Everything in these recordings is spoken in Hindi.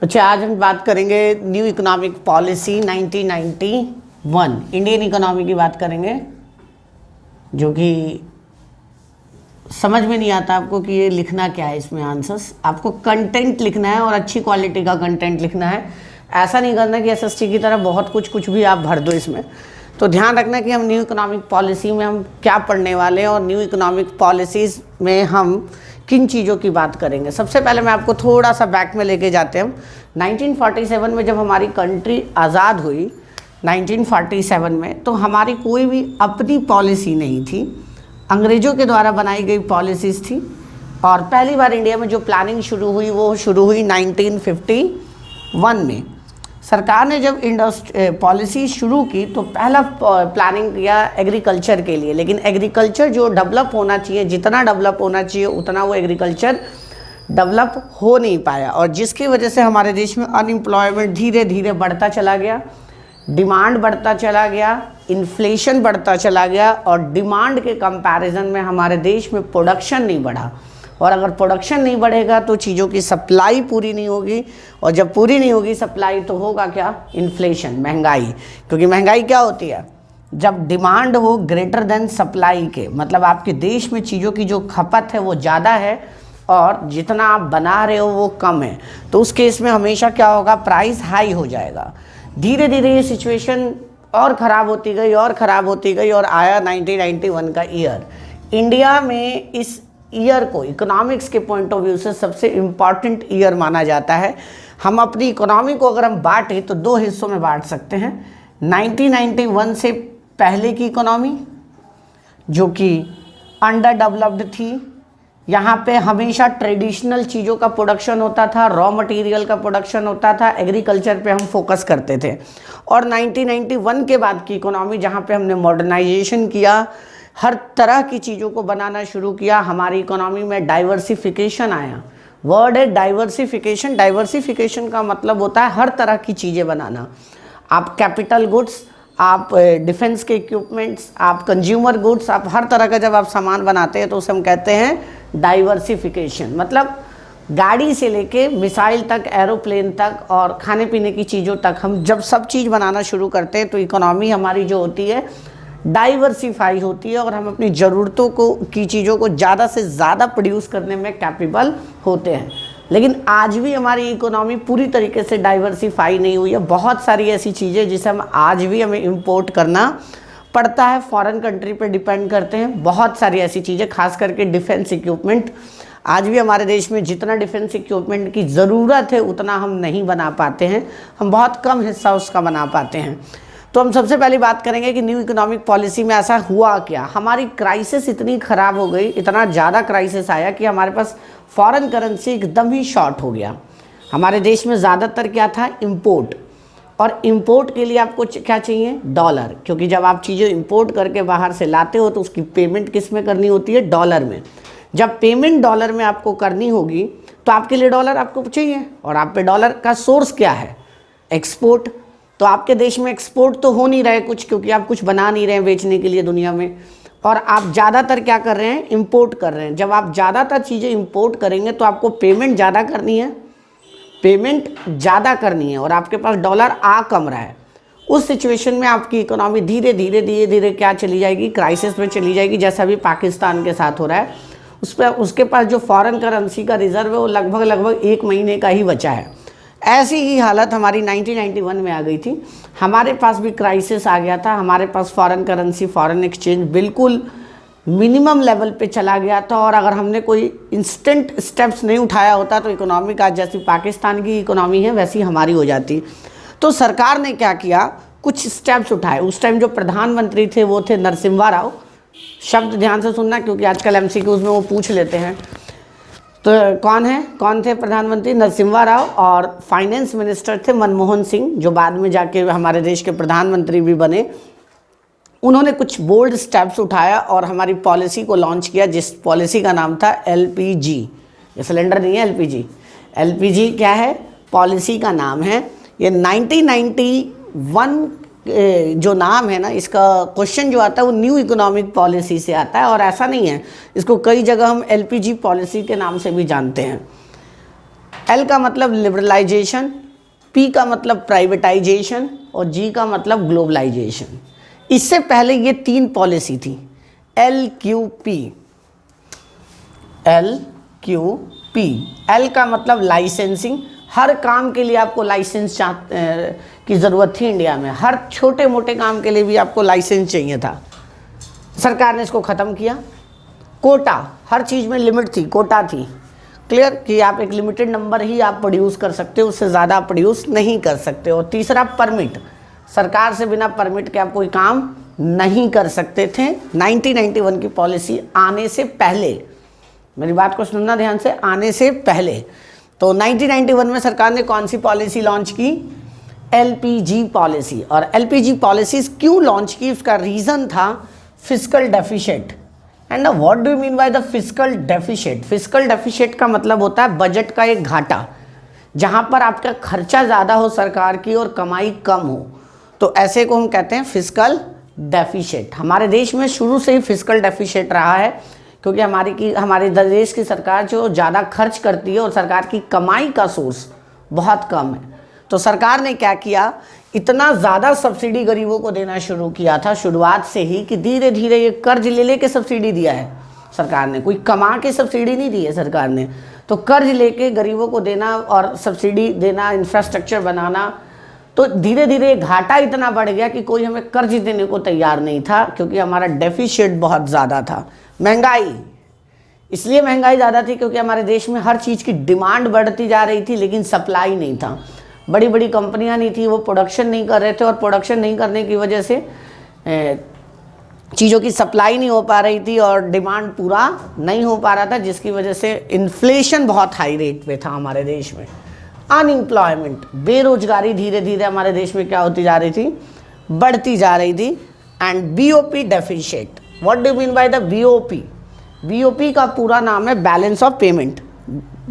अच्छा, आज हम बात करेंगे new economic policy 1991, Indian economy की बात करेंगे, जो कि समझ में नहीं आता आपको कि ये लिखना क्या है। इसमें आंसर्स आपको कंटेंट लिखना है और अच्छी क्वालिटी का कंटेंट लिखना है। ऐसा नहीं करना कि एसएसटी की तरह बहुत कुछ भी आप भर दो इसमें। तो ध्यान रखना कि हम न्यू इकोनॉमिक पॉलिसी में हम क्या पढ़ने वाले हैं और न्यू इकोनॉमिक पॉलिसीज़ में हम किन चीज़ों की बात करेंगे। सबसे पहले मैं आपको थोड़ा सा बैक में लेके जाते हैं। 1947 में जब हमारी कंट्री आज़ाद हुई 1947 में, तो हमारी कोई भी अपनी पॉलिसी नहीं थी, अंग्रेज़ों के द्वारा बनाई गई पॉलिसीज़ थी। और पहली बार इंडिया में जो प्लानिंग शुरू हुई वो शुरू हुई 1951 में। सरकार ने जब पॉलिसी शुरू की तो पहला प्लानिंग किया एग्रीकल्चर के लिए, लेकिन एग्रीकल्चर जो डेवलप होना चाहिए, जितना डेवलप होना चाहिए उतना वो एग्रीकल्चर डेवलप हो नहीं पाया, और जिसकी वजह से हमारे देश में अनएम्प्लॉयमेंट धीरे धीरे बढ़ता चला गया, डिमांड बढ़ता चला गया, इन्फ्लेशन बढ़ता चला गया, और डिमांड के कंपैरिजन में हमारे देश में प्रोडक्शन नहीं बढ़ा। और अगर प्रोडक्शन नहीं बढ़ेगा तो चीज़ों की सप्लाई पूरी नहीं होगी, और जब पूरी नहीं होगी सप्लाई तो होगा क्या? इन्फ्लेशन, महंगाई। क्योंकि महंगाई क्या होती है? जब डिमांड हो ग्रेटर देन सप्लाई के, मतलब आपके देश में चीज़ों की जो खपत है वो ज़्यादा है और जितना आप बना रहे हो वो कम है, तो उस केस में हमेशा क्या होगा? प्राइस हाई हो जाएगा। धीरे धीरे ये सिचुएशन और ख़राब होती गई और ख़राब होती गई, और आया 1991 का ईयर। इंडिया में इस ईयर को इकोनॉमिक्स के पॉइंट ऑफ व्यू से सबसे इम्पॉर्टेंट ईयर माना जाता है। हम अपनी इकोनॉमी को अगर हम बांटें तो दो हिस्सों में बांट सकते हैं। 1991 से पहले की इकोनॉमी जो कि अंडर डेवलप्ड थी, यहाँ पे हमेशा ट्रेडिशनल चीज़ों का प्रोडक्शन होता था, रॉ मटेरियल का प्रोडक्शन होता था, एग्रीकल्चर पे हम फोकस करते थे। और 1991 के बाद की इकोनॉमी जहाँ पे हमने मॉडर्नाइजेशन किया, हर तरह की चीज़ों को बनाना शुरू किया, हमारी इकोनॉमी में डाइवर्सिफिकेशन आया। वर्ड है डाइवर्सिफिकेशन। डाइवर्सिफिकेशन का मतलब होता है हर तरह की चीज़ें बनाना। आप कैपिटल गुड्स, आप डिफेंस के इक्विपमेंट्स, आप कंज्यूमर गुड्स, आप हर तरह का जब आप सामान बनाते हैं तो उसे हम कहते हैं डाइवर्सिफिकेशन। मतलब गाड़ी से लेके मिसाइल तक, एरोप्लेन तक और खाने पीने की चीज़ों तक, हम जब सब चीज़ बनाना शुरू करते हैं तो इकोनॉमी हमारी जो होती है डाइवर्सिफाई होती है, और हम अपनी ज़रूरतों की चीज़ों को ज़्यादा से ज़्यादा प्रोड्यूस करने में कैपेबल होते हैं। लेकिन आज भी हमारी इकोनॉमी पूरी तरीके से डाइवर्सिफाई नहीं हुई है। बहुत सारी ऐसी चीज़ें जिसे हम आज भी हमें इंपोर्ट करना पड़ता है, फॉरेन कंट्री पे डिपेंड करते हैं। बहुत सारी ऐसी चीज़ें, खास करके डिफेंस इक्विपमेंट, आज भी हमारे देश में जितना डिफेंस इक्विपमेंट की ज़रूरत है उतना हम नहीं बना पाते हैं, हम बहुत कम हिस्सा उसका बना पाते हैं। तो हम सबसे पहले बात करेंगे कि न्यू इकोनॉमिक पॉलिसी में ऐसा हुआ क्या। हमारी क्राइसिस इतनी ख़राब हो गई, इतना ज़्यादा क्राइसिस आया कि हमारे पास फॉरेन करेंसी एकदम ही शॉर्ट हो गया। हमारे देश में ज़्यादातर क्या था? इंपोर्ट, और इंपोर्ट के लिए आपको क्या चाहिए? डॉलर। क्योंकि जब आप चीज़ें इंपोर्ट करके बाहर से लाते हो तो उसकी पेमेंट किस में करनी होती है? डॉलर में। जब पेमेंट डॉलर में आपको करनी होगी तो आपके लिए डॉलर आपको चाहिए, और आप पे डॉलर का सोर्स क्या है? एक्सपोर्ट। तो आपके देश में एक्सपोर्ट तो हो नहीं रहा है कुछ, क्योंकि आप कुछ बना नहीं रहे हैं बेचने के लिए दुनिया में, और आप ज़्यादातर क्या कर रहे हैं? इंपोर्ट कर रहे हैं। जब आप ज़्यादातर चीज़ें इंपोर्ट करेंगे तो आपको पेमेंट ज़्यादा करनी है, और आपके पास डॉलर आ कम रहा है। उस सिचुएशन में आपकी इकोनॉमी धीरे धीरे क्या चली जाएगी? क्राइसिस में चली जाएगी, जैसा अभी पाकिस्तान के साथ हो रहा है। उसके पास जो फॉरेन करेंसी का रिजर्व है वो लगभग 1 महीने का ही बचा है। ऐसी ही हालत हमारी 1991 में आ गई थी। हमारे पास भी क्राइसिस आ गया था, हमारे पास फॉरेन करेंसी, फॉरेन एक्सचेंज बिल्कुल मिनिमम लेवल पे चला गया था, और अगर हमने कोई इंस्टेंट स्टेप्स नहीं उठाया होता तो इकोनॉमी का, जैसी पाकिस्तान की इकोनॉमी है वैसी हमारी हो जाती। तो सरकार ने क्या किया? कुछ स्टेप्स उठाए। उस टाइम जो प्रधानमंत्री थे वो थे नरसिम्हा राव। शब्द ध्यान से सुनना क्योंकि आजकल MCQs में वो पूछ लेते हैं। तो कौन थे प्रधानमंत्री? नरसिम्हा राव। और फाइनेंस मिनिस्टर थे मनमोहन सिंह, जो बाद में जाके हमारे देश के प्रधानमंत्री भी बने। उन्होंने कुछ बोल्ड स्टेप्स उठाया और हमारी पॉलिसी को लॉन्च किया, जिस पॉलिसी का नाम था LPG। ये सिलेंडर नहीं है, LPG क्या है? पॉलिसी का नाम है। ये 1991 जो नाम है ना, इसका क्वेश्चन जो आता है वो न्यू इकोनॉमिक पॉलिसी से आता है, और ऐसा नहीं है, इसको कई जगह हम LPG पॉलिसी के नाम से भी जानते हैं। L का मतलब लिबरलाइजेशन, P का मतलब प्राइवेटाइजेशन और G का मतलब ग्लोबलाइजेशन। इससे पहले ये 3 पॉलिसी थी, LQP। LQP, L का मतलब लाइसेंसिंग, हर काम के लिए आपको लाइसेंस की ज़रूरत थी इंडिया में, हर छोटे मोटे काम के लिए भी आपको लाइसेंस चाहिए था। सरकार ने इसको ख़त्म किया। कोटा, हर चीज़ में लिमिट थी, कोटा थी, क्लियर, कि आप एक लिमिटेड नंबर ही आप प्रोड्यूस कर सकते हो, उससे ज़्यादा आप प्रोड्यूस नहीं कर सकते। और तीसरा परमिट, सरकार से बिना परमिट के आप कोई काम नहीं कर सकते थे। 1991 की पॉलिसी आने से पहले, मेरी बात को सुनना ध्यान से, आने से पहले। तो 1991 में सरकार ने कौन सी पॉलिसी लॉन्च की? LPG policy. और LPG पॉलिसीज क्यों लॉन्च की? उसका रीज़न था fiscal deficit. And what do you mean by the fiscal deficit? Fiscal deficit का मतलब होता है बजट का एक घाटा, जहां पर आपका खर्चा ज़्यादा हो सरकार की और कमाई कम हो, तो ऐसे को हम कहते हैं फिस्कल डेफिशिट। हमारे देश में शुरू से ही फिस्कल डेफिशिट रहा है, क्योंकि हमारे देश की सरकार जो ज़्यादा खर्च करती है और सरकार की कमाई का सोर्स बहुत कम है। तो सरकार ने क्या किया, इतना ज़्यादा सब्सिडी गरीबों को देना शुरू किया था शुरुआत से ही, कि धीरे धीरे ये कर्ज ले लेके सब्सिडी दिया है सरकार ने, कोई कमा के सब्सिडी नहीं दी है सरकार ने। तो कर्ज लेके गरीबों को देना और सब्सिडी देना, इंफ्रास्ट्रक्चर बनाना, तो धीरे धीरे घाटा इतना बढ़ गया कि कोई हमें कर्ज देने को तैयार नहीं था, क्योंकि हमारा डेफिशिट बहुत ज़्यादा था। महंगाई, इसलिए महंगाई ज़्यादा थी क्योंकि हमारे देश में हर चीज़ की डिमांड बढ़ती जा रही थी, लेकिन सप्लाई नहीं था। बड़ी बड़ी कंपनियां नहीं थी, वो प्रोडक्शन नहीं कर रहे थे, और प्रोडक्शन नहीं करने की वजह से चीज़ों की सप्लाई नहीं हो पा रही थी और डिमांड पूरा नहीं हो पा रहा था, जिसकी वजह से इन्फ्लेशन बहुत हाई रेट पे था हमारे देश में। अनएम्प्लॉयमेंट, बेरोजगारी धीरे धीरे हमारे देश में क्या होती जा रही थी, बढ़ती जा रही थी। And BOP deficit, what do you mean by the BOP? BOP का पूरा नाम है बैलेंस ऑफ पेमेंट।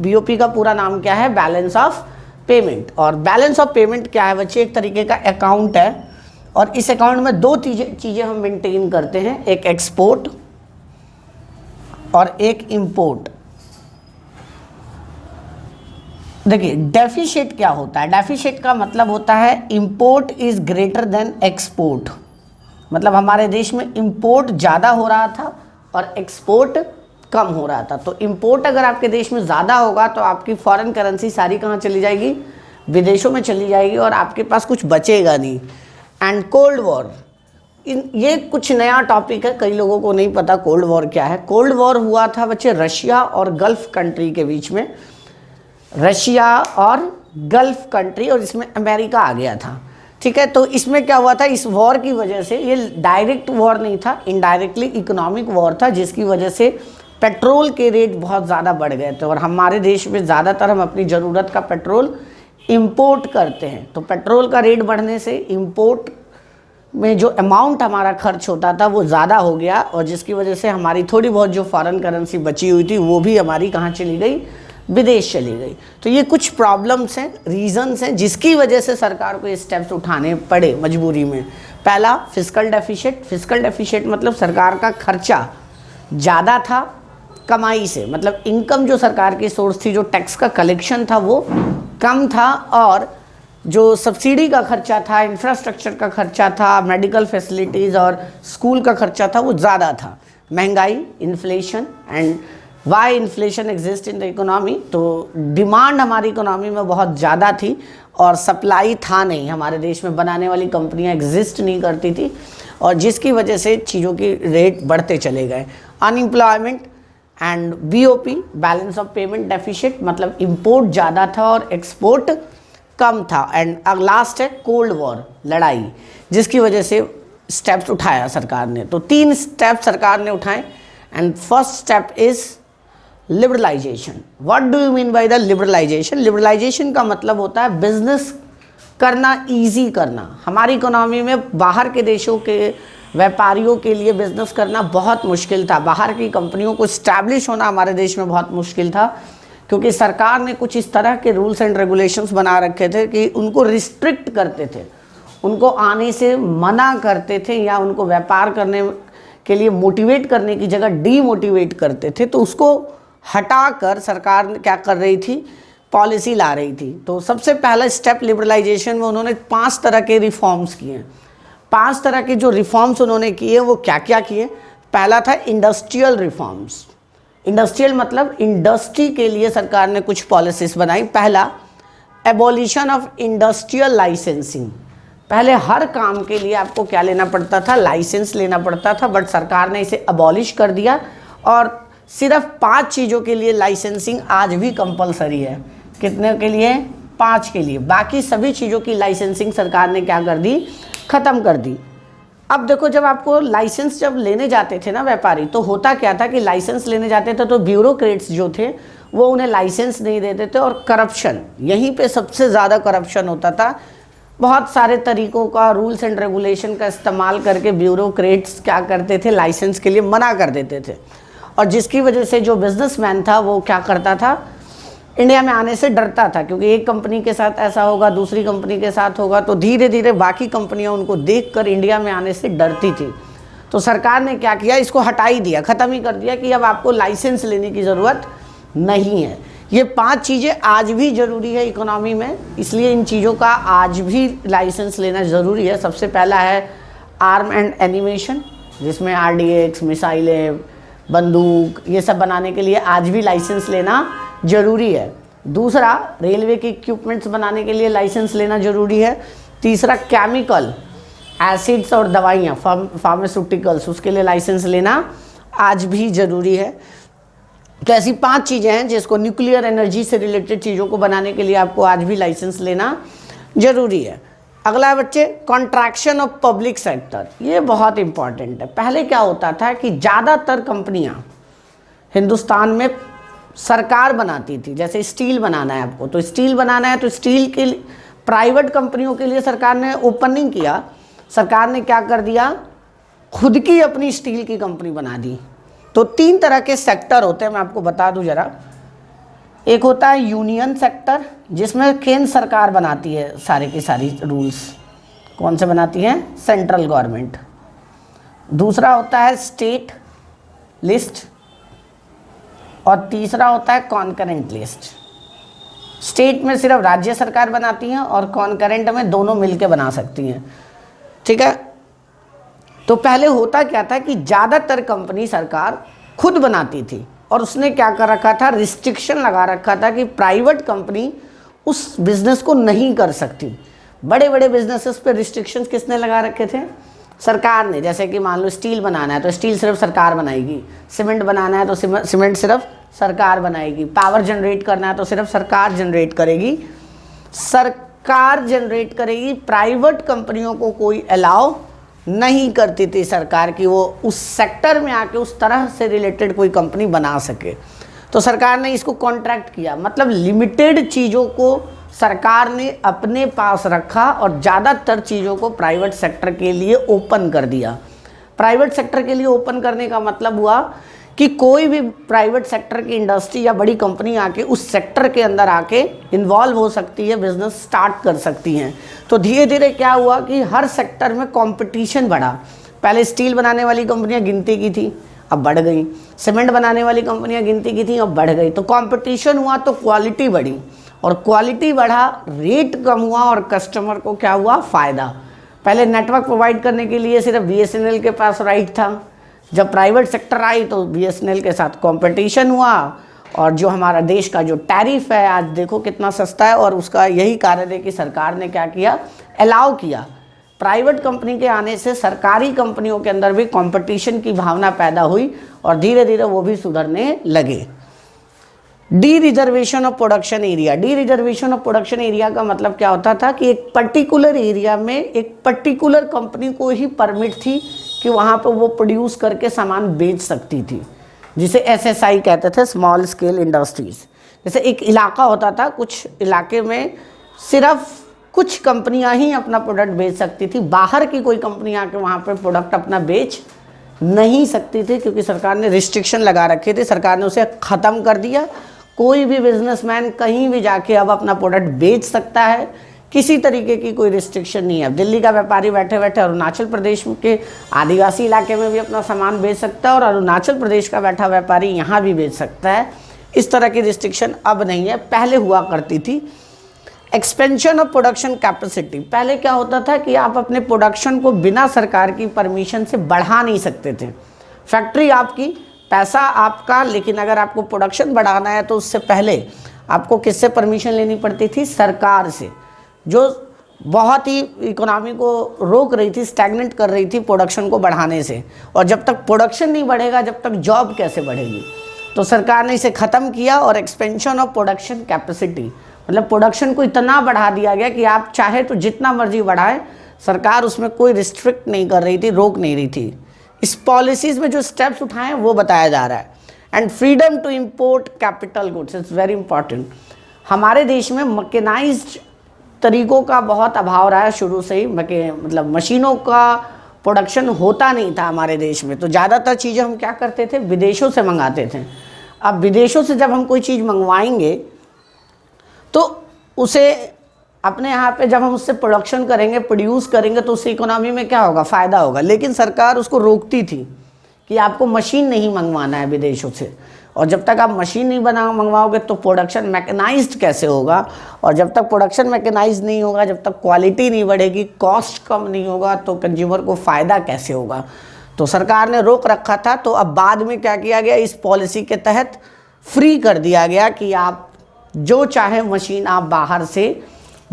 BOP का पूरा नाम क्या है? Balance of payment. और बैलेंस ऑफ पेमेंट क्या है बच्चे? एक तरीके का अकाउंट है, और इस अकाउंट में 2 चीज़ें हम मेंटेन करते हैं, एक एक्सपोर्ट और एक इंपोर्ट। देखिए डेफिशिट क्या होता है? डेफिशिट का मतलब होता है import is greater than export, मतलब हमारे देश में इंपोर्ट ज़्यादा हो रहा था और एक्सपोर्ट कम हो रहा था। तो इंपोर्ट अगर आपके देश में ज़्यादा होगा तो आपकी फॉरेन करेंसी सारी कहाँ चली जाएगी? विदेशों में चली जाएगी, और आपके पास कुछ बचेगा नहीं। एंड कोल्ड वॉर, ये कुछ नया टॉपिक है, कई लोगों को नहीं पता कोल्ड वॉर क्या है। कोल्ड वॉर हुआ था बच्चे रशिया और गल्फ कंट्री के बीच में, रशिया और गल्फ कंट्री, और इसमें अमेरिका आ गया था, ठीक है। तो इसमें क्या हुआ था, इस वॉर की वजह से, ये डायरेक्ट वॉर नहीं था, इनडायरेक्टली इकोनॉमिक वॉर था, जिसकी वजह से पेट्रोल के रेट बहुत ज़्यादा बढ़ गए थे। और हमारे देश में ज़्यादातर हम अपनी ज़रूरत का पेट्रोल इंपोर्ट करते हैं, तो पेट्रोल का रेट बढ़ने से इंपोर्ट में जो अमाउंट हमारा खर्च होता था वो ज़्यादा हो गया, और जिसकी वजह से हमारी थोड़ी बहुत जो फॉरेन करेंसी बची हुई थी वो भी हमारी कहाँ चली गई? विदेश चली गई। तो ये कुछ प्रॉब्लम्स हैं, रीजंस हैं, जिसकी वजह से सरकार को ये स्टेप्स उठाने पड़े मजबूरी में। पहला फिस्कल डेफिशिट। फिस्कल डेफिशिट मतलब सरकार का खर्चा ज़्यादा था कमाई से, मतलब इनकम जो सरकार की सोर्स थी, जो टैक्स का कलेक्शन था वो कम था, और जो सब्सिडी का खर्चा था, इंफ्रास्ट्रक्चर का खर्चा था, मेडिकल फैसिलिटीज़ और स्कूल का खर्चा था, वो ज़्यादा था। महंगाई, inflation, and why inflation exist in the economy, तो डिमांड हमारी इकोनॉमी में बहुत ज़्यादा थी और सप्लाई था नहीं, हमारे देश में बनाने वाली कंपनियां एग्जिस्ट नहीं करती थी, और जिसकी वजह से चीज़ों की रेट बढ़ते चले गए। Unemployment and BOP balance of payment deficit, मतलब इंपोर्ट ज़्यादा था और एक्सपोर्ट कम था। एंड लास्ट है कोल्ड वॉर, लड़ाई, जिसकी वजह से स्टेप्स उठाया सरकार ने। तो 3 स्टेप सरकार ने उठाए, and first step is liberalisation. What do you mean by the liberalisation? Liberalisation का मतलब होता है बिजनेस करना ईजी करना। हमारी इकोनॉमी में बाहर के देशों के व्यापारियों के लिए बिजनेस करना बहुत मुश्किल था, बाहर की कंपनियों को इस्टेब्लिश होना हमारे देश में बहुत मुश्किल था, क्योंकि सरकार ने कुछ इस तरह के रूल्स एंड रेगुलेशंस बना रखे थे कि उनको रिस्ट्रिक्ट करते थे, उनको आने से मना करते थे, या उनको व्यापार करने के लिए मोटिवेट करने की जगह डीमोटिवेट करते थे। तो उसको हटाकर सरकार क्या कर रही थी, पॉलिसी ला रही थी। तो सबसे पहला स्टेप लिबरलाइजेशन में उन्होंने 5 तरह के रिफॉर्म्स किए हैं। 5 तरह के जो रिफॉर्म्स उन्होंने किए वो क्या क्या किए? पहला था इंडस्ट्रियल रिफॉर्म्स। इंडस्ट्रियल मतलब इंडस्ट्री के लिए सरकार ने कुछ पॉलिसीज बनाई। पहला, एबॉलिशन ऑफ इंडस्ट्रियल लाइसेंसिंग। पहले हर काम के लिए आपको क्या लेना पड़ता था? लाइसेंस लेना पड़ता था, बट सरकार ने इसे अबॉलिश कर दिया और सिर्फ 5 चीज़ों के लिए लाइसेंसिंग आज भी कंपलसरी है। कितने के लिए? 5 के लिए। बाकी सभी चीज़ों की लाइसेंसिंग सरकार ने क्या कर दी? ख़त्म कर दी। अब देखो, जब आपको लाइसेंस जब लेने जाते थे ना व्यापारी, तो होता क्या था कि लाइसेंस लेने जाते थे तो ब्यूरोक्रेट्स जो थे वो उन्हें लाइसेंस नहीं देते थे, और करप्शन, यहीं पे सबसे ज़्यादा करप्शन होता था। बहुत सारे तरीक़ों का, रूल्स एंड रेगुलेशन का इस्तेमाल करके ब्यूरोक्रेट्स क्या करते थे? लाइसेंस के लिए मना कर देते थे, और जिसकी वजह से जो बिजनेसमैन था वो क्या करता था? इंडिया में आने से डरता था, क्योंकि एक कंपनी के साथ ऐसा होगा, दूसरी कंपनी के साथ होगा, तो धीरे धीरे बाकी कंपनियां उनको देखकर इंडिया में आने से डरती थी। तो सरकार ने क्या किया? इसको हटा ही दिया, ख़त्म ही कर दिया कि अब आपको लाइसेंस लेने की ज़रूरत नहीं है। ये 5 चीज़ें आज भी ज़रूरी है इकोनॉमी में, इसलिए इन चीज़ों का आज भी लाइसेंस लेना ज़रूरी है। सबसे पहला है आर्म एंड एनिमेशन, जिसमें RDX, मिसाइलें, बंदूक, ये सब बनाने के लिए आज भी लाइसेंस लेना ज़रूरी है। दूसरा, रेलवे के इक्विपमेंट्स बनाने के लिए लाइसेंस लेना ज़रूरी है। तीसरा, केमिकल, एसिड्स और दवाइयाँ, फार्मास्यूटिकल्स, उसके लिए लाइसेंस लेना आज भी ज़रूरी है। तो ऐसी 5 चीज़ें हैं जिसको, न्यूक्लियर एनर्जी से रिलेटेड चीज़ों को बनाने के लिए आपको आज भी लाइसेंस लेना ज़रूरी है। अगला है बच्चे, कॉन्ट्रैक्शन ऑफ पब्लिक सेक्टर। ये बहुत इंपॉर्टेंट है। पहले क्या होता था कि ज़्यादातर कंपनियाँ हिंदुस्तान में सरकार बनाती थी। जैसे स्टील बनाना है आपको, तो स्टील बनाना है तो स्टील के प्राइवेट कंपनियों के लिए सरकार ने ओपन नहीं किया। सरकार ने क्या कर दिया? खुद की अपनी स्टील की कंपनी बना दी। तो 3 तरह के सेक्टर होते हैं, मैं आपको बता दूं जरा। एक होता है यूनियन सेक्टर, जिसमें केंद्र सरकार बनाती है सारे की सारी रूल्स। कौन से बनाती है? Central government. दूसरा होता है स्टेट लिस्ट, और तीसरा होता है कॉन्करेंट लिस्ट। स्टेट में सिर्फ राज्य सरकार बनाती हैं, और कॉन्करेंट में दोनों मिलकर बना सकती हैं। ठीक है। तो पहले होता क्या था कि ज़्यादातर कंपनी सरकार खुद बनाती थी, और उसने क्या कर रखा था? रिस्ट्रिक्शन लगा रखा था कि प्राइवेट कंपनी उस बिज़नेस को नहीं कर सकती। बड़े बड़े बिजनेसेस पे रिस्ट्रिक्शंस किसने लगा रखे थे? सरकार ने। जैसे कि मान लो स्टील बनाना है तो स्टील सिर्फ सरकार बनाएगी, सीमेंट बनाना है तो सीमेंट सिर्फ सरकार बनाएगी, पावर जनरेट करना है तो सिर्फ सरकार जनरेट करेगी। सरकार जनरेट करेगी, प्राइवेट कंपनियों को कोई अलाउ नहीं करती थी सरकार की वो उस सेक्टर में आके उस तरह से रिलेटेड कोई कंपनी बना सके। तो सरकार ने इसको कॉन्ट्रैक्ट किया, मतलब लिमिटेड चीज़ों को सरकार ने अपने पास रखा और ज़्यादातर चीज़ों को प्राइवेट सेक्टर के लिए ओपन कर दिया। प्राइवेट सेक्टर के लिए ओपन करने का मतलब हुआ कि कोई भी प्राइवेट सेक्टर की इंडस्ट्री या बड़ी कंपनी आके उस सेक्टर के अंदर आके इन्वॉल्व हो सकती है, बिजनेस स्टार्ट कर सकती हैं। तो धीरे धीरे क्या हुआ कि हर सेक्टर में कंपटीशन बढ़ा। पहले स्टील बनाने वाली कंपनियां गिनती की थी, अब बढ़ गई। सीमेंट बनाने वाली कंपनियां गिनती की थी, अब बढ़ गई। तो कंपटीशन हुआ तो क्वालिटी बढ़ी, और क्वालिटी बढ़ा, रेट कम हुआ, और कस्टमर को क्या हुआ? फ़ायदा। पहले नेटवर्क प्रोवाइड करने के लिए सिर्फ BSNL के पास राइट था। जब प्राइवेट सेक्टर आई तो BSNL के साथ कंपटीशन हुआ, और जो हमारा देश का जो टैरिफ है आज देखो कितना सस्ता है, और उसका यही कारण है कि सरकार ने क्या किया? अलाउ किया। प्राइवेट कंपनी के आने से सरकारी कंपनियों के अंदर भी कंपटीशन की भावना पैदा हुई, और धीरे धीरे वो भी सुधरने लगे। D reservation of production area. D reservation of production area का मतलब क्या होता था कि एक पर्टिकुलर एरिया में एक पर्टिकुलर कंपनी को ही परमिट थी कि वहाँ पर वो प्रोड्यूस करके सामान बेच सकती थी, जिसे SSI कहते थे, स्मॉल स्केल इंडस्ट्रीज़। जैसे एक इलाका होता था, कुछ इलाके में सिर्फ कुछ कंपनियां ही अपना प्रोडक्ट बेच सकती थी, बाहर की कोई कंपनी आके वहाँ पर प्रोडक्ट अपना बेच नहीं सकती थी, क्योंकि सरकार ने रिस्ट्रिक्शन लगा रखे थे। सरकार ने उसे ख़त्म कर दिया। कोई भी बिजनेसमैन कहीं भी जाके अब अपना प्रोडक्ट बेच सकता है, किसी तरीके की कोई रिस्ट्रिक्शन नहीं है। अब दिल्ली का व्यापारी बैठे बैठे अरुणाचल प्रदेश के आदिवासी इलाके में भी अपना सामान बेच सकता है, और अरुणाचल प्रदेश का बैठा व्यापारी यहाँ भी बेच सकता है। इस तरह की रिस्ट्रिक्शन अब नहीं है, पहले हुआ करती थी। एक्सपेंशन ऑफ प्रोडक्शन कैपेसिटी, पहले क्या होता था कि आप अपने प्रोडक्शन को बिना सरकार की परमिशन से बढ़ा नहीं सकते थे। फैक्ट्री आपकी, पैसा आपका, लेकिन अगर आपको प्रोडक्शन बढ़ाना है तो उससे पहले आपको किससे परमिशन लेनी पड़ती थी? सरकार से, जो बहुत ही इकोनॉमी को रोक रही थी, स्टैग्नेंट कर रही थी प्रोडक्शन को बढ़ाने से। और जब तक प्रोडक्शन नहीं बढ़ेगा, जब तक जॉब कैसे बढ़ेगी? तो सरकार ने इसे ख़त्म किया और एक्सपेंशन ऑफ प्रोडक्शन कैपेसिटी, मतलब प्रोडक्शन को इतना बढ़ा दिया गया कि आप चाहे तो जितना मर्जी बढ़ाएं, सरकार उसमें कोई रिस्ट्रिक्ट नहीं कर रही थी, रोक नहीं रही थी। इस पॉलिसीज़ में जो स्टेप्स उठाएं वो बताया जा रहा है। And freedom to import capital goods is very important. हमारे देश में मैकेनाइज्ड तरीक़ों का बहुत अभाव रहा है शुरू से ही, मतलब मशीनों का प्रोडक्शन होता नहीं था हमारे देश में। तो ज़्यादातर चीज़ें हम क्या करते थे? विदेशों से मंगाते थे। अब विदेशों से जब हम कोई चीज़ मंगवाएंगे तो उसे अपने यहाँ पे जब हम उससे प्रोडक्शन करेंगे, प्रोड्यूस करेंगे, तो उससे इकोनॉमी में क्या होगा? फ़ायदा होगा। लेकिन सरकार उसको रोकती थी कि आपको मशीन नहीं मंगवाना है विदेशों से, और जब तक आप मशीन नहीं मंगवाओगे तो प्रोडक्शन मैकेनाइज्ड कैसे होगा? और जब तक प्रोडक्शन मैकेनाइज्ड नहीं होगा, जब तक क्वालिटी नहीं बढ़ेगी, कॉस्ट कम नहीं होगा, तो कंज्यूमर को फ़ायदा कैसे होगा? तो सरकार ने रोक रखा था। तो अब बाद में क्या किया गया? इस पॉलिसी के तहत फ्री कर दिया गया कि आप जो चाहे मशीन आप बाहर से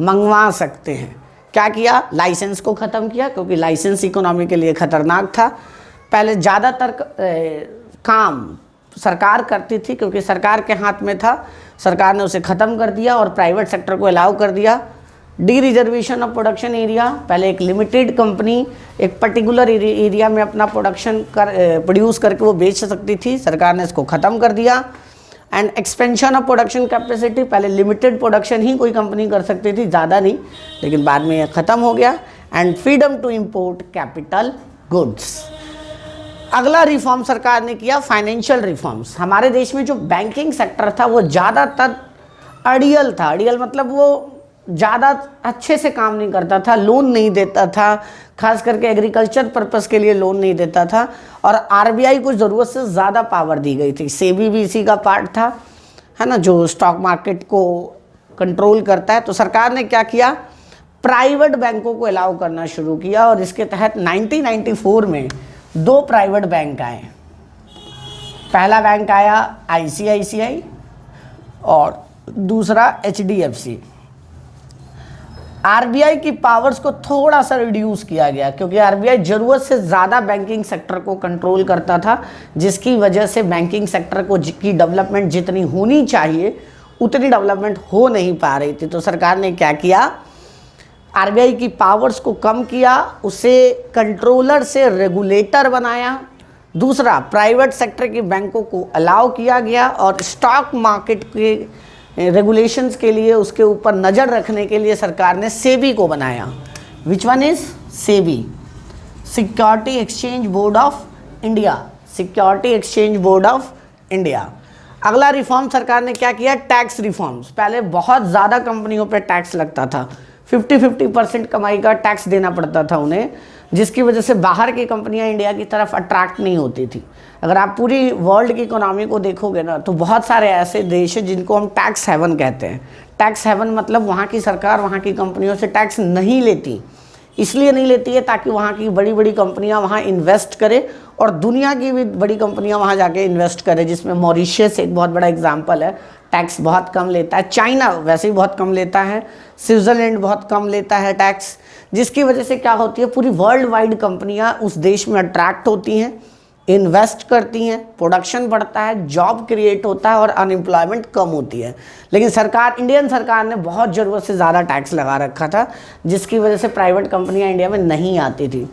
मंगवा सकते हैं। क्या किया? लाइसेंस को ख़त्म किया, क्योंकि लाइसेंस इकोनॉमी के लिए ख़तरनाक था। पहले ज़्यादातर काम सरकार करती थी, क्योंकि सरकार के हाथ में था। सरकार ने उसे ख़त्म कर दिया और प्राइवेट सेक्टर को अलाउ कर दिया। D reservation of production area, पहले एक लिमिटेड कंपनी एक पर्टिकुलर एरिया में अपना प्रोड्यूस करके वो बेच सकती थी, सरकार ने इसको ख़त्म कर दिया। And expansion of production capacity, पहले लिमिटेड प्रोडक्शन ही कोई कंपनी कर सकती थी, ज़्यादा नहीं, लेकिन बाद में ये ख़त्म हो गया। And freedom to import capital goods. अगला रिफॉर्म सरकार ने किया फाइनेंशियल रिफॉर्म्स। हमारे देश में जो बैंकिंग सेक्टर था वो ज़्यादातर अड़ियल था। अड़ियल मतलब वो ज़्यादा अच्छे से काम नहीं करता था, लोन नहीं देता था, खास करके एग्रीकल्चर पर्पस के लिए लोन नहीं देता था। और आरबीआई को ज़रूरत से ज़्यादा पावर दी गई थी। सेबी भी इसी का पार्ट था, है ना, जो स्टॉक मार्केट को कंट्रोल करता है। तो सरकार ने क्या किया? प्राइवेट बैंकों को अलाउ करना शुरू किया, और इसके तहत 1994 में 2 प्राइवेट बैंक आए। पहला बैंक आया आईसीआईसीआई और दूसरा एचडीएफसी। आरबीआई की पावर्स को थोड़ा सा रिड्यूस किया गया, क्योंकि आरबीआई ज़रूरत से ज़्यादा बैंकिंग सेक्टर को कंट्रोल करता था, जिसकी वजह से बैंकिंग सेक्टर को की डेवलपमेंट जितनी होनी चाहिए उतनी डेवलपमेंट हो नहीं पा रही थी। तो सरकार ने क्या किया? आरबीआई की पावर्स को कम किया, उसे कंट्रोलर से रेगुलेटर बनाया। दूसरा, प्राइवेट सेक्टर की बैंकों को अलाउ किया गया, और स्टॉक मार्केट के रेगुलेशंस के लिए, उसके ऊपर नज़र रखने के लिए सरकार ने सेबी को बनाया। Which one is SEBI? Security exchange board of India. Security exchange board of India. अगला रिफॉर्म सरकार ने क्या किया? Tax reforms. पहले बहुत ज़्यादा कंपनियों पे टैक्स लगता था, 50-50% कमाई का टैक्स देना पड़ता था उन्हें, जिसकी वजह से बाहर की कंपनियां इंडिया की तरफ अट्रैक्ट नहीं होती थी। अगर आप पूरी वर्ल्ड की इकोनॉमी को देखोगे ना, तो बहुत सारे ऐसे देश हैं जिनको हम टैक्स हेवन कहते हैं। टैक्स हेवन मतलब वहाँ की सरकार वहाँ की कंपनियों से टैक्स नहीं लेती। इसलिए नहीं लेती है ताकि वहाँ की बड़ी बड़ी कंपनियाँ वहाँ इन्वेस्ट करें, और दुनिया की भी बड़ी कंपनियाँ वहाँ जाके इन्वेस्ट करें, जिसमें मॉरिशस एक बहुत बड़ा एग्जाम्पल है। टैक्स बहुत कम लेता है। चाइना वैसे ही बहुत कम लेता है। स्विट्ज़रलैंड बहुत कम लेता है टैक्स, जिसकी वजह से क्या होती है? पूरी वर्ल्ड वाइड कंपनियां उस देश में अट्रैक्ट होती हैं, इन्वेस्ट करती हैं, प्रोडक्शन बढ़ता है, जॉब क्रिएट होता है, और अनएम्प्लॉयमेंट कम होती है। लेकिन सरकार, इंडियन सरकार ने बहुत ज़रूरत से ज़्यादा टैक्स लगा रखा था, जिसकी वजह से प्राइवेट कंपनियाँ इंडिया में नहीं आती थी।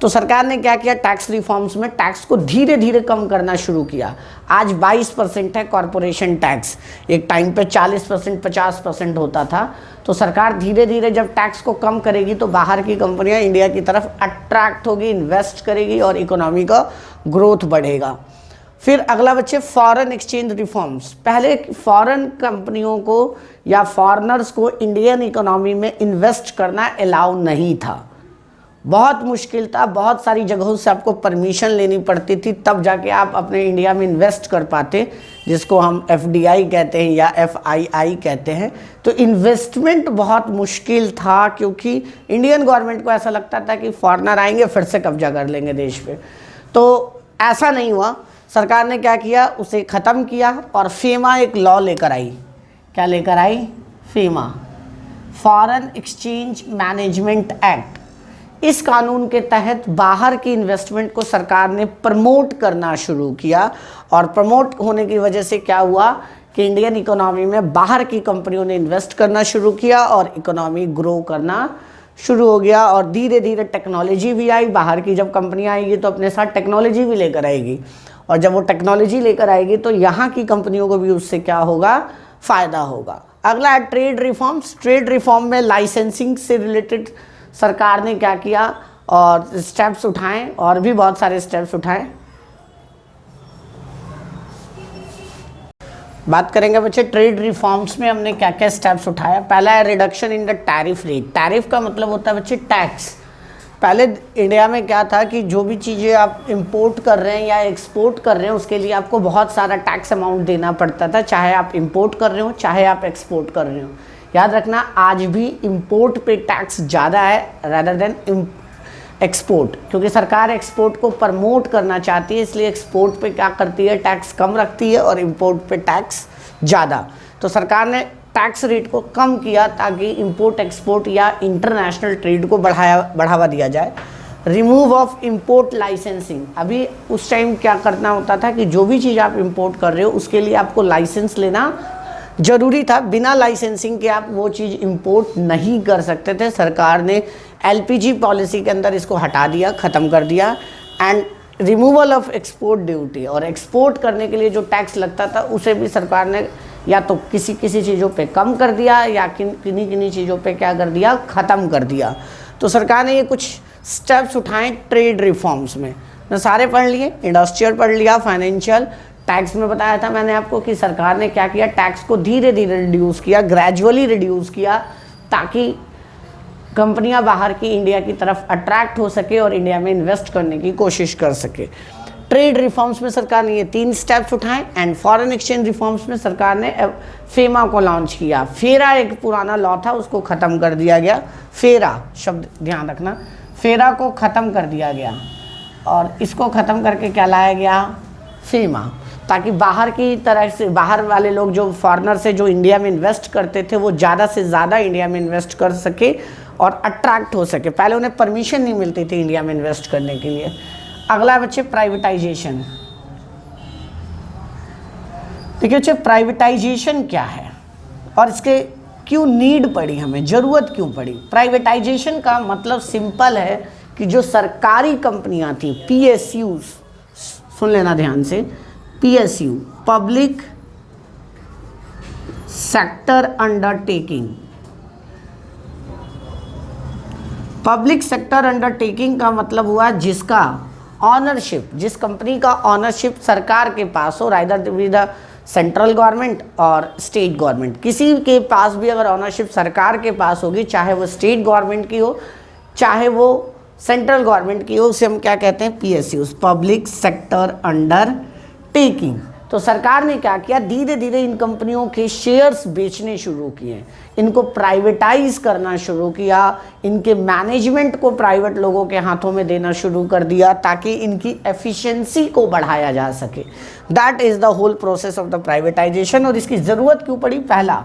तो सरकार ने क्या किया? टैक्स रिफॉर्म्स में टैक्स को धीरे धीरे कम करना शुरू किया। आज 22% है कॉरपोरेशन टैक्स, एक टाइम पे 40%, 50% होता था। तो सरकार धीरे धीरे जब टैक्स को कम करेगी तो बाहर की कंपनियां इंडिया की तरफ अट्रैक्ट होगी, इन्वेस्ट करेगी, और इकोनॉमी का ग्रोथ बढ़ेगा। फिर अगला बच्चे फॉरेन एक्सचेंज रिफॉर्म्स। पहले फॉरेन कंपनियों को या फॉरेनर्स को इंडियन इकोनॉमी में इन्वेस्ट करना अलाउ नहीं था। बहुत मुश्किल था, बहुत सारी जगहों से आपको परमिशन लेनी पड़ती थी, तब जाके आप अपने इंडिया में इन्वेस्ट कर पाते, जिसको हम FDI कहते हैं या FII कहते हैं। तो इन्वेस्टमेंट बहुत मुश्किल था, क्योंकि इंडियन गवर्नमेंट को ऐसा लगता था कि फॉरेनर आएंगे फिर से कब्जा कर लेंगे देश पे। तो ऐसा नहीं हुआ। सरकार ने क्या किया, उसे ख़त्म किया और फेमा एक लॉ लेकर आई। क्या लेकर आई? FEMA, foreign exchange management act. इस कानून के तहत बाहर की इन्वेस्टमेंट को सरकार ने प्रमोट करना शुरू किया, और प्रमोट होने की वजह से क्या हुआ कि इंडियन इकोनॉमी में बाहर की कंपनियों ने इन्वेस्ट करना शुरू किया और इकोनॉमी ग्रो करना शुरू हो गया। और धीरे धीरे टेक्नोलॉजी भी आई। बाहर की जब कंपनियां आएगी तो अपने साथ टेक्नोलॉजी भी लेकर आएगी, और जब वो टेक्नोलॉजी लेकर आएगी तो यहाँ की कंपनियों को भी उससे क्या होगा, फ़ायदा होगा। अगला है ट्रेड रिफॉर्म्स। ट्रेड रिफॉर्म में लाइसेंसिंग से रिलेटेड सरकार ने क्या किया और स्टेप्स उठाए, और भी बहुत सारे स्टेप्स उठाए। बात करेंगे बच्चे ट्रेड रिफॉर्म्स में हमने क्या क्या स्टेप्स उठाया। पहला है reduction in the tariff rate. Tariff का मतलब होता है बच्चे टैक्स। पहले इंडिया में क्या था कि जो भी चीज़ें आप इंपोर्ट कर रहे हैं या एक्सपोर्ट कर रहे हैं उसके लिए आपको बहुत सारा टैक्स अमाउंट देना पड़ता था, चाहे आप इंपोर्ट कर रहे हो चाहे आप एक्सपोर्ट कर रहे हो। याद रखना, आज भी इंपोर्ट पे टैक्स ज़्यादा है रैदर देन एक्सपोर्ट, क्योंकि सरकार एक्सपोर्ट को प्रमोट करना चाहती है, इसलिए एक्सपोर्ट पे क्या करती है, टैक्स कम रखती है और इंपोर्ट पे टैक्स ज़्यादा। तो सरकार ने टैक्स रेट को कम किया ताकि इंपोर्ट एक्सपोर्ट या इंटरनेशनल ट्रेड को बढ़ावा दिया जाए। Remove of import licensing. अभी उस टाइम क्या करना होता था कि जो भी चीज़ आप इंपोर्ट कर रहे हो उसके लिए आपको लाइसेंस लेना ज़रूरी था। बिना लाइसेंसिंग के आप वो चीज़ इंपोर्ट नहीं कर सकते थे। सरकार ने LPG पॉलिसी के अंदर इसको हटा दिया, ख़त्म कर दिया। And removal of export duty, और एक्सपोर्ट करने के लिए जो टैक्स लगता था उसे भी सरकार ने या तो किसी चीज़ों पे कम कर दिया या किन्हीं चीज़ों पे क्या कर दिया, ख़त्म कर दिया। तो सरकार ने ये कुछ स्टेप्स उठाए ट्रेड रिफॉर्म्स में। मैं सारे पढ़ लिए, इंडस्ट्रियल पढ़ लिया, फाइनेंशियल, टैक्स में बताया था मैंने आपको कि सरकार ने क्या किया, टैक्स को धीरे धीरे रिड्यूस किया, ग्रेजुअली रिड्यूस किया, ताकि कंपनियां बाहर की इंडिया की तरफ अट्रैक्ट हो सके और इंडिया में इन्वेस्ट करने की कोशिश कर सके। ट्रेड रिफॉर्म्स में सरकार ने ये 3 स्टेप्स उठाए। एंड फॉरेन एक्सचेंज रिफॉर्म्स में सरकार ने फेमा को लॉन्च किया। फेरा एक पुराना लॉ था, उसको ख़त्म कर दिया गया। फेरा शब्द ध्यान रखना, फेरा को ख़त्म कर दिया गया, और इसको ख़त्म करके क्या लाया गया, फेमा, ताकि बाहर की तरह से बाहर वाले लोग जो फॉरेनर से जो इंडिया में इन्वेस्ट करते थे वो ज़्यादा से ज़्यादा इंडिया में इन्वेस्ट कर सके और अट्रैक्ट हो सके। पहले उन्हें परमिशन नहीं मिलती थी इंडिया में इन्वेस्ट करने के लिए। अगला बच्चे प्राइवेटाइजेशन। देखिए बच्चे प्राइवेटाइजेशन क्या है और इसके क्यों नीड पड़ी, हमें ज़रूरत क्यों पड़ी। प्राइवेटाइजेशन का मतलब सिंपल है कि जो सरकारी कंपनियां थी, PSUs, सुन लेना ध्यान से, PSU public sector undertaking. Public sector undertaking का मतलब हुआ जिसका ऑनरशिप, जिस कंपनी का ऑनरशिप सरकार के पास हो, rather with the central government और स्टेट गवर्नमेंट। किसी के पास भी अगर ऑनरशिप सरकार के पास होगी, चाहे वो स्टेट गवर्नमेंट की हो चाहे वो सेंट्रल गवर्नमेंट की हो, उसे हम क्या कहते हैं, PSUs, पब्लिक सेक्टर अंडरटेकिंग। तो सरकार ने क्या किया, धीरे धीरे इन कंपनियों के शेयर्स बेचने शुरू किए, इनको प्राइवेटाइज करना शुरू किया, इनके मैनेजमेंट को प्राइवेट लोगों के हाथों में देना शुरू कर दिया ताकि इनकी एफिशिएंसी को बढ़ाया जा सके। That is the whole process of the privatisation. और इसकी ज़रूरत क्यों पड़ी, पहला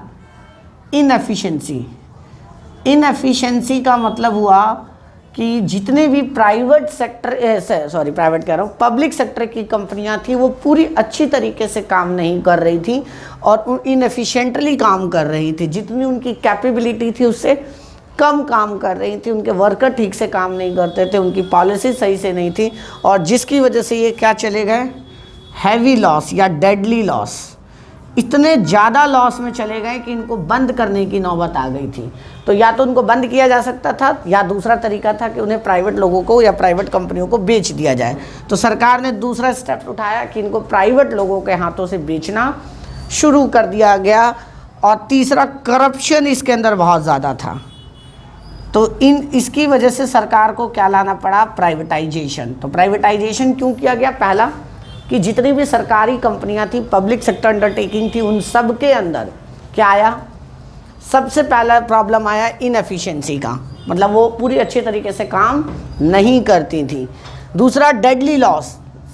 इनएफिशिएंसी। इनएफिशिएंसी का मतलब हुआ कि जितने भी प्राइवेट पब्लिक सेक्टर की कंपनियां थी वो पूरी अच्छी तरीके से काम नहीं कर रही थी और इनएफिशिएंटली काम कर रही थी। जितनी उनकी कैपेबिलिटी थी उससे कम काम कर रही थी, उनके वर्कर ठीक से काम नहीं करते थे, उनकी पॉलिसी सही से नहीं थी, और जिसकी वजह से ये क्या चले गए, हैवी लॉस या डेडली लॉस। इतने ज़्यादा लॉस में चले गए कि इनको बंद करने की नौबत आ गई थी। तो या तो उनको बंद किया जा सकता था या दूसरा तरीका था कि उन्हें प्राइवेट लोगों को या प्राइवेट कंपनियों को बेच दिया जाए। तो सरकार ने दूसरा स्टेप उठाया कि इनको प्राइवेट लोगों के हाथों से बेचना शुरू कर दिया गया। और तीसरा, करप्शन इसके अंदर बहुत ज़्यादा था। तो इसकी वजह से सरकार को क्या लाना पड़ा, प्राइवेटाइजेशन। तो प्राइवेटाइजेशन क्यों किया गया, पहला कि जितनी भी सरकारी कंपनियां थी, पब्लिक सेक्टर अंडरटेकिंग थी, उन सब के अंदर क्या आया, सबसे पहला प्रॉब्लम आया इनएफिशिएंसी का, मतलब वो पूरी अच्छे तरीके से काम नहीं करती थी। दूसरा डेडली लॉस,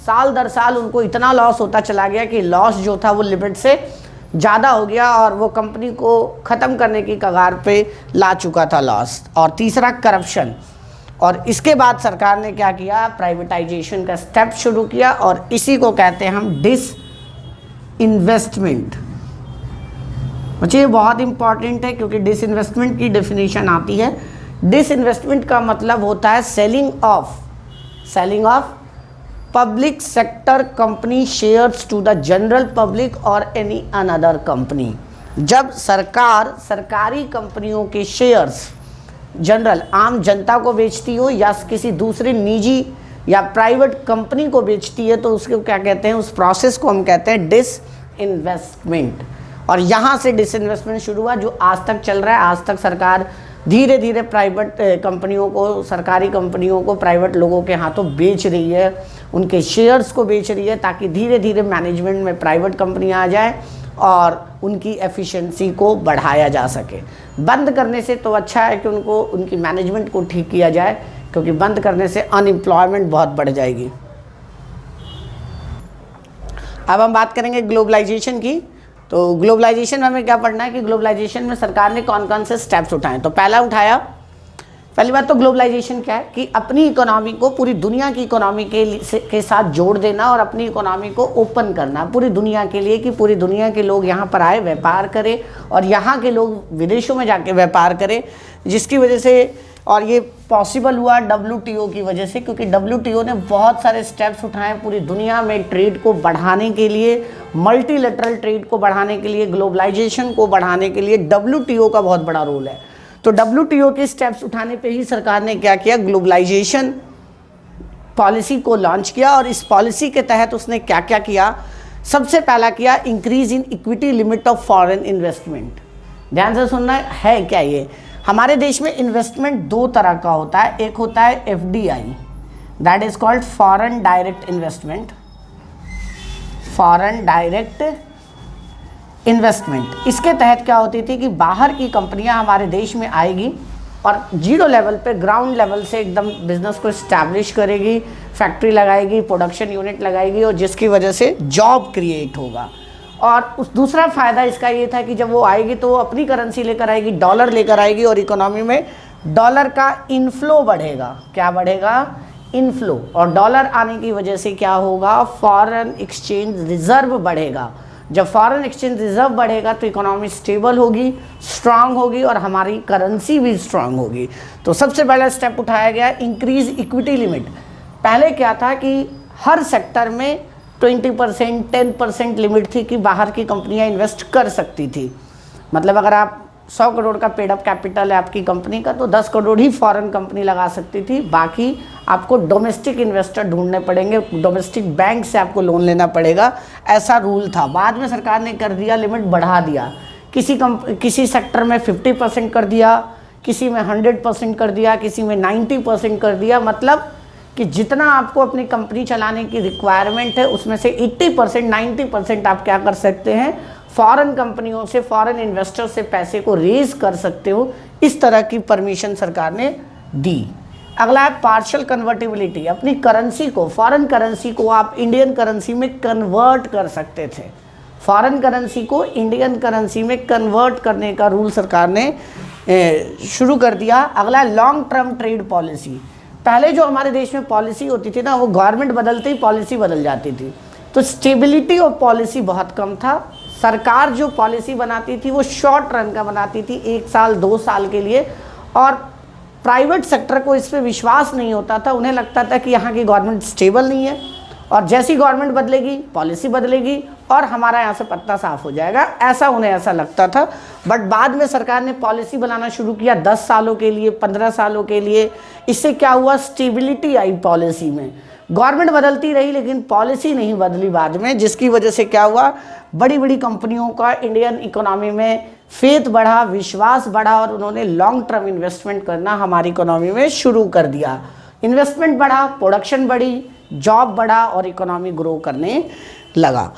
साल दर साल उनको इतना लॉस होता चला गया कि लॉस जो था वो लिमिट से ज़्यादा हो गया और वो कंपनी को ख़त्म करने की कगार पे ला चुका था लॉस। और तीसरा करप्शन। और इसके बाद सरकार ने क्या किया, प्राइवेटाइजेशन का स्टेप शुरू किया और इसी को कहते हैं हम डिसइन्वेस्टमेंट। बच्चे ये बहुत इंपॉर्टेंट है क्योंकि डिसइन्वेस्टमेंट की डेफिनेशन आती है। डिसइन्वेस्टमेंट का मतलब होता है selling of public sector company shares to the general public और एनी अनदर कंपनी। जब सरकार सरकारी कंपनियों के शेयर्स जनरल आम जनता को बेचती हो या किसी दूसरे निजी या प्राइवेट कंपनी को बेचती है तो उसको क्या कहते हैं, उस प्रोसेस को हम कहते हैं डिसइन्वेस्टमेंट। और यहाँ से डिसइन्वेस्टमेंट शुरू हुआ जो आज तक चल रहा है। आज तक सरकार धीरे धीरे प्राइवेट कंपनियों को, सरकारी कंपनियों को प्राइवेट लोगों के हाथों बेच रही है, उनके शेयर्स को बेच रही है ताकि धीरे धीरे मैनेजमेंट में प्राइवेट कंपनियां आ जाए और उनकी एफिशिएंसी को बढ़ाया जा सके। बंद करने से तो अच्छा है कि उनको, उनकी मैनेजमेंट को ठीक किया जाए, क्योंकि बंद करने से अनएम्प्लॉयमेंट बहुत बढ़ जाएगी। अब हम बात करेंगे ग्लोबलाइजेशन की। तो ग्लोबलाइजेशन में हमें क्या पढ़ना है कि ग्लोबलाइजेशन में सरकार ने कौन कौन से स्टेप्स उठाए। तो पहली बात तो ग्लोबलाइजेशन क्या है कि अपनी इकोनॉमी को पूरी दुनिया की इकोनॉमी के साथ जोड़ देना और अपनी इकोनॉमी को ओपन करना पूरी दुनिया के लिए, कि पूरी दुनिया के लोग यहाँ पर आए, व्यापार करें और यहाँ के लोग विदेशों में जाके व्यापार करें, जिसकी वजह से, और ये पॉसिबल हुआ WTO की वजह से, क्योंकि WTO ने बहुत सारे स्टेप्स उठाए पूरी दुनिया में ट्रेड को बढ़ाने के लिए, मल्टीलेटरल ट्रेड को बढ़ाने के लिए, ग्लोबलाइजेशन को बढ़ाने के लिए WTO का बहुत बड़ा रोल है। तो WTO के स्टेप्स उठाने पे ही सरकार ने क्या किया, ग्लोबलाइजेशन पॉलिसी को लॉन्च किया। और इस पॉलिसी के तहत उसने क्या क्या किया, सबसे पहला किया increase in equity limit of foreign investment. ध्यान से सुनना है क्या, ये हमारे देश में इन्वेस्टमेंट दो तरह का होता है। एक होता है FDI, that is called foreign direct investment, foreign direct investment. इसके तहत क्या होती थी कि बाहर की कंपनियां हमारे देश में आएगी और जीरो लेवल पे, ग्राउंड लेवल से एकदम बिजनेस को इस्टेब्लिश करेगी, फैक्ट्री लगाएगी, प्रोडक्शन यूनिट लगाएगी और जिसकी वजह से जॉब क्रिएट होगा। और उस दूसरा फ़ायदा इसका ये था कि जब वो आएगी तो वो अपनी करेंसी लेकर आएगी, डॉलर लेकर आएगी और इकोनॉमी में डॉलर का इनफ्लो बढ़ेगा। क्या बढ़ेगा, इनफ्लो। और डॉलर आने की वजह से क्या होगा, फॉरेन एक्सचेंज रिजर्व बढ़ेगा। जब फॉरेन एक्सचेंज रिजर्व बढ़ेगा तो इकोनॉमी स्टेबल होगी, स्ट्रांग होगी और हमारी करेंसी भी स्ट्रांग होगी। तो सबसे पहला स्टेप उठाया गया इंक्रीज इक्विटी लिमिट। पहले क्या था कि हर सेक्टर में 20%, 10% लिमिट थी कि बाहर की कंपनियां इन्वेस्ट कर सकती थी। मतलब अगर आप 100 करोड़ का पेड अप कैपिटल है आपकी कंपनी का, तो 10 करोड़ ही फॉरेन कंपनी लगा सकती थी, बाकी आपको डोमेस्टिक इन्वेस्टर ढूंढने पड़ेंगे, डोमेस्टिक बैंक से आपको लोन लेना पड़ेगा, ऐसा रूल था। बाद में सरकार ने कर दिया, लिमिट बढ़ा दिया। किसी सेक्टर में 50% कर दिया, किसी में 100% कर दिया, किसी में 90% कर दिया। मतलब कि जितना आपको अपनी कंपनी चलाने की रिक्वायरमेंट है उसमें से 80%, 90% आप क्या कर सकते हैं, फॉरेन कंपनियों से, फॉरेन इन्वेस्टर से पैसे को रेज कर सकते हो। इस तरह की परमिशन सरकार ने दी। अगला है पार्शियल कन्वर्टिबिलिटी। अपनी करेंसी को, फॉरेन करेंसी को आप इंडियन करेंसी में कन्वर्ट कर सकते थे। फॉरेन करेंसी को इंडियन करेंसी में कन्वर्ट करने का रूल सरकार ने शुरू कर दिया। अगला लॉन्ग टर्म ट्रेड पॉलिसी। पहले जो हमारे देश में पॉलिसी होती थी ना, वो गवर्नमेंट बदलते ही पॉलिसी बदल जाती थी, तो स्टेबिलिटी ऑफ पॉलिसी बहुत कम था। सरकार जो पॉलिसी बनाती थी वो शॉर्ट रन का बनाती थी, 1 साल 2 साल के लिए, और प्राइवेट सेक्टर को इस पर विश्वास नहीं होता था। उन्हें लगता था कि यहाँ की गवर्नमेंट स्टेबल नहीं है और जैसी गवर्नमेंट बदलेगी पॉलिसी बदलेगी और हमारा यहाँ से पत्ता साफ हो जाएगा, ऐसा उन्हें ऐसा लगता था। बट बाद में सरकार ने पॉलिसी बनाना शुरू किया 10 सालों के लिए, 15 सालों के लिए। इससे क्या हुआ, स्टेबिलिटी आई पॉलिसी में। गवर्नमेंट बदलती रही लेकिन पॉलिसी नहीं बदली बाद में, जिसकी वजह से क्या हुआ, बड़ी बड़ी कंपनियों का इंडियन इकोनॉमी में फेथ बढ़ा, विश्वास बढ़ा और उन्होंने लॉन्ग टर्म इन्वेस्टमेंट करना हमारी इकोनॉमी में शुरू कर दिया। इन्वेस्टमेंट बढ़ा, प्रोडक्शन बढ़ी, जॉब बढ़ा और इकोनॉमी ग्रो करने लगा।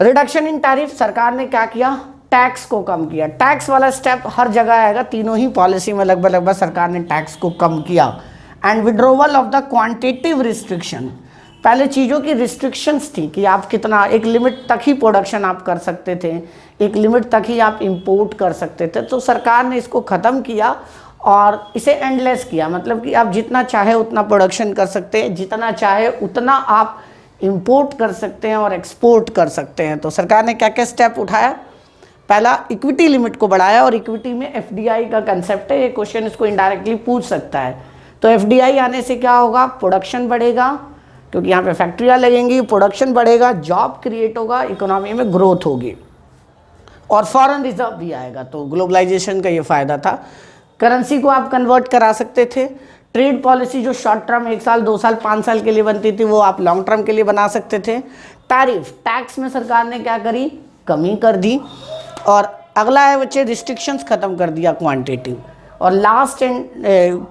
रिडक्शन इन टैरिफ, सरकार ने क्या किया, टैक्स को कम किया। टैक्स वाला स्टेप हर जगह आएगा, तीनों ही पॉलिसी में लगभग सरकार ने टैक्स को कम किया। And withdrawal of the quantitative restriction, पहले चीज़ों की रिस्ट्रिक्शंस थी कि आप कितना, एक लिमिट तक ही प्रोडक्शन आप कर सकते थे, एक लिमिट तक ही आप इंपोर्ट कर सकते थे, तो सरकार ने इसको ख़त्म किया और इसे एंडलेस किया, मतलब कि आप जितना चाहे उतना प्रोडक्शन कर सकते हैं, जितना चाहे उतना आप इंपोर्ट कर सकते हैं और एक्सपोर्ट कर सकते हैं। तो सरकार ने क्या क्या स्टेप उठाया, पहला इक्विटी लिमिट को बढ़ाया, और इक्विटी में एफडीआई का कंसेप्ट है, ये क्वेश्चन इसको इनडायरेक्टली पूछ सकता है। तो एफडीआई आने से क्या होगा, प्रोडक्शन बढ़ेगा, क्योंकि यहाँ पे फैक्ट्रियाँ लगेंगी, प्रोडक्शन बढ़ेगा, जॉब क्रिएट होगा, इकोनॉमी में ग्रोथ होगी और फॉरेन रिजर्व भी आएगा। तो ग्लोबलाइजेशन का ये फ़ायदा था। करेंसी को आप कन्वर्ट करा सकते थे। ट्रेड पॉलिसी जो शॉर्ट टर्म 1 साल 2 साल 5 साल के लिए बनती थी, वो आप लॉन्ग टर्म के लिए बना सकते थे। टैरिफ, टैक्स में सरकार ने क्या करी, कमी कर दी। और अगला है बच्चे रिस्ट्रिक्शंस ख़त्म कर दिया, क्वांटिटी। और लास्ट एंड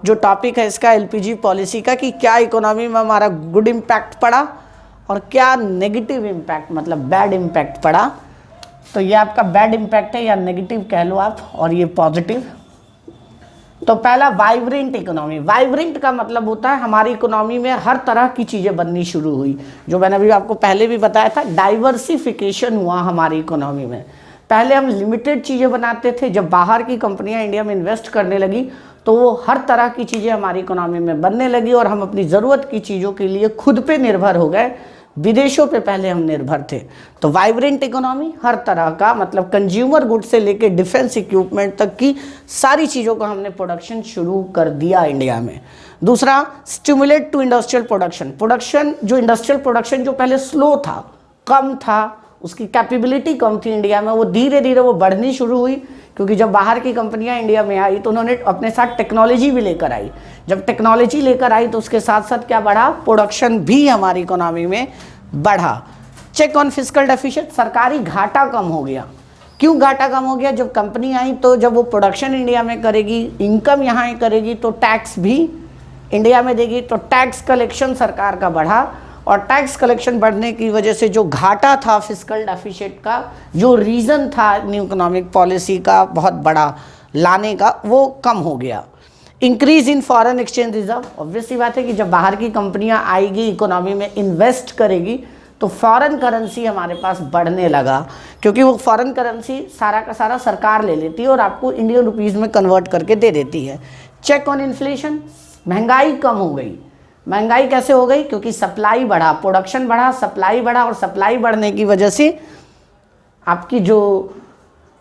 जो टॉपिक है इसका एलपीजी पॉलिसी का, कि क्या इकोनॉमी में हमारा गुड इम्पैक्ट पड़ा और क्या नेगेटिव इम्पैक्ट, मतलब बैड इम्पैक्ट पड़ा। तो ये आपका बैड इम्पैक्ट है या नेगेटिव कह लो आप, और ये पॉजिटिव। तो पहला वाइब्रेंट इकोनॉमी, वाइब्रेंट का मतलब होता है हमारी इकोनॉमी में हर तरह की चीज़ें बननी शुरू हुई, जो मैंने अभी आपको पहले भी बताया था, डाइवर्सिफिकेशन हुआ हमारी इकोनॉमी में। पहले हम लिमिटेड चीज़ें बनाते थे, जब बाहर की कंपनियां इंडिया में इन्वेस्ट करने लगी तो वो हर तरह की चीज़ें हमारी इकोनॉमी में बनने लगी और हम अपनी ज़रूरत की चीज़ों के लिए खुद पे निर्भर हो गए, विदेशों पे पहले हम निर्भर थे। तो वाइब्रेंट इकोनॉमी, हर तरह का, मतलब कंज्यूमर गुड से लेके डिफेंस इक्विपमेंट तक की सारी चीज़ों का हमने प्रोडक्शन शुरू कर दिया इंडिया में। दूसरा, stimulate to industrial production, production जो इंडस्ट्रियल प्रोडक्शन जो पहले स्लो था, कम था, उसकी कैपेबिलिटी कम थी इंडिया में, वो धीरे धीरे वो बढ़नी शुरू हुई, क्योंकि जब बाहर की कंपनियां इंडिया में आई तो उन्होंने अपने साथ टेक्नोलॉजी भी लेकर आई। जब टेक्नोलॉजी लेकर आई तो उसके साथ साथ क्या बढ़ा, प्रोडक्शन भी हमारी इकोनॉमी में बढ़ा। चेक ऑन फिस्कल डेफिसिट, सरकारी घाटा कम हो गया। क्यों घाटा कम हो गया, जब कंपनी आई तो जब वो प्रोडक्शन इंडिया में करेगी, इनकम यहाँ करेगी, तो टैक्स भी इंडिया में देगी, तो टैक्स कलेक्शन सरकार का बढ़ा। और टैक्स कलेक्शन बढ़ने की वजह से जो घाटा था फिस्कल डेफिसिट का, जो रीज़न था न्यू इकोनॉमिक पॉलिसी का बहुत बड़ा लाने का, वो कम हो गया। Increase in foreign exchange reserve, obvious सी बात है कि जब बाहर की कंपनियां आएगी, इकोनॉमी में इन्वेस्ट करेगी, तो फॉरेन करेंसी हमारे पास बढ़ने लगा, क्योंकि वो फॉरेन करेंसी सारा का सारा सरकार ले लेती है और आपको इंडियन रुपीज़ में कन्वर्ट करके दे देती है। चेक ऑन इन्फ्लेशन, महंगाई कम हो गई। महंगाई कैसे हो गई, क्योंकि सप्लाई बढ़ा, प्रोडक्शन बढ़ा, सप्लाई बढ़ा, और सप्लाई बढ़ने की वजह से आपकी जो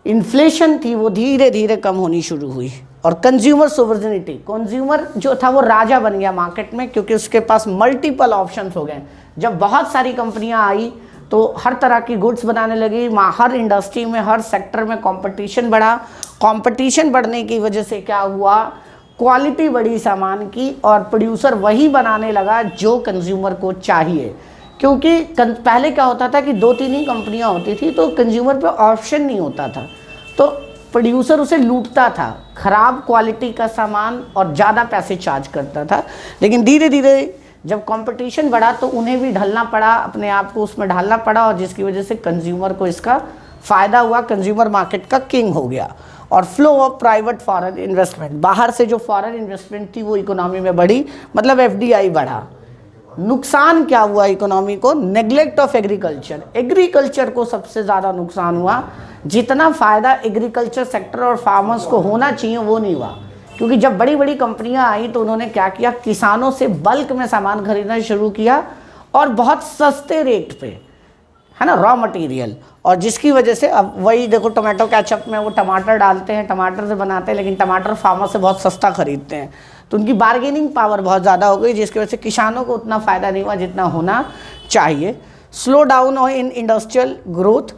इन्फ्लेशन थी वो धीरे धीरे कम होनी शुरू हुई। और कंज्यूमर सोवर्निटी, कंज्यूमर जो था वो राजा बन गया मार्केट में, क्योंकि उसके पास मल्टीपल ऑप्शंस हो गए। जब बहुत सारी कंपनियां आई तो हर तरह की गुड्स बनाने लगी, हर इंडस्ट्री में, हर सेक्टर में कंपटीशन बढ़ा। कंपटीशन बढ़ने की वजह से क्या हुआ, क्वालिटी बढ़ी सामान की, और प्रोड्यूसर वही बनाने लगा जो कंज्यूमर को चाहिए। क्योंकि पहले क्या होता था कि 2-3 ही कंपनियां होती थी, तो कंज्यूमर पे ऑप्शन नहीं होता था, तो प्रोड्यूसर उसे लूटता था, ख़राब क्वालिटी का सामान, और ज़्यादा पैसे चार्ज करता था। लेकिन धीरे धीरे जब कंपटीशन बढ़ा तो उन्हें भी ढलना पड़ा, अपने आप को उसमें ढालना पड़ा, और जिसकी वजह से कंज्यूमर को इसका फ़ायदा हुआ, कंज्यूमर मार्केट का किंग हो गया। और flow of private foreign investment, बाहर से जो फॉरेन इन्वेस्टमेंट थी वो इकोनॉमी में बढ़ी, मतलब एफडीआई बढ़ा। नुकसान क्या हुआ इकोनॉमी को, नेग्लेक्ट ऑफ एग्रीकल्चर, एग्रीकल्चर को सबसे ज़्यादा नुकसान हुआ। जितना फ़ायदा एग्रीकल्चर सेक्टर और फार्मर्स को होना चाहिए वो नहीं हुआ, क्योंकि जब बड़ी बड़ी कंपनियां आई तो उन्होंने क्या किया, किसानों से बल्क में सामान खरीदना शुरू किया, और बहुत सस्ते रेट पे, है ना, रॉ मटेरियल। और जिसकी वजह से अब वही देखो, टमाटो केचप में वो टमाटर डालते हैं, टमाटर से बनाते हैं, लेकिन टमाटर फार्मर से बहुत सस्ता खरीदते हैं, तो उनकी बार्गेनिंग पावर बहुत ज़्यादा हो गई, जिसकी वजह से किसानों को उतना फ़ायदा नहीं हुआ जितना होना चाहिए। स्लो डाउन हो इन इंडस्ट्रियल ग्रोथ,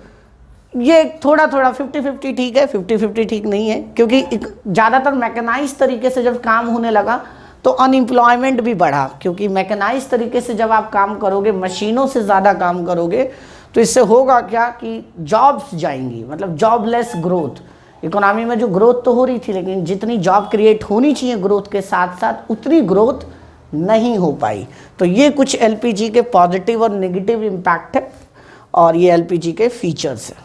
ये थोड़ा 50-50 ठीक है, 50-50 ठीक नहीं है, क्योंकि ज़्यादातर मैकेनाइज तरीके से जब काम होने लगा तो अनएम्प्लॉयमेंट भी बढ़ा, क्योंकि मैकेनाइज तरीके से जब आप काम करोगे, मशीनों से ज़्यादा काम करोगे, तो इससे होगा क्या कि जॉब्स जाएंगी, मतलब जॉबलेस ग्रोथ, इकोनॉमी में जो ग्रोथ तो हो रही थी, लेकिन जितनी जॉब क्रिएट होनी चाहिए ग्रोथ के साथ साथ उतनी ग्रोथ नहीं हो पाई। तो ये कुछ एलपीजी के पॉजिटिव और नेगेटिव इम्पैक्ट है और ये एलपीजी के फीचर्स हैं।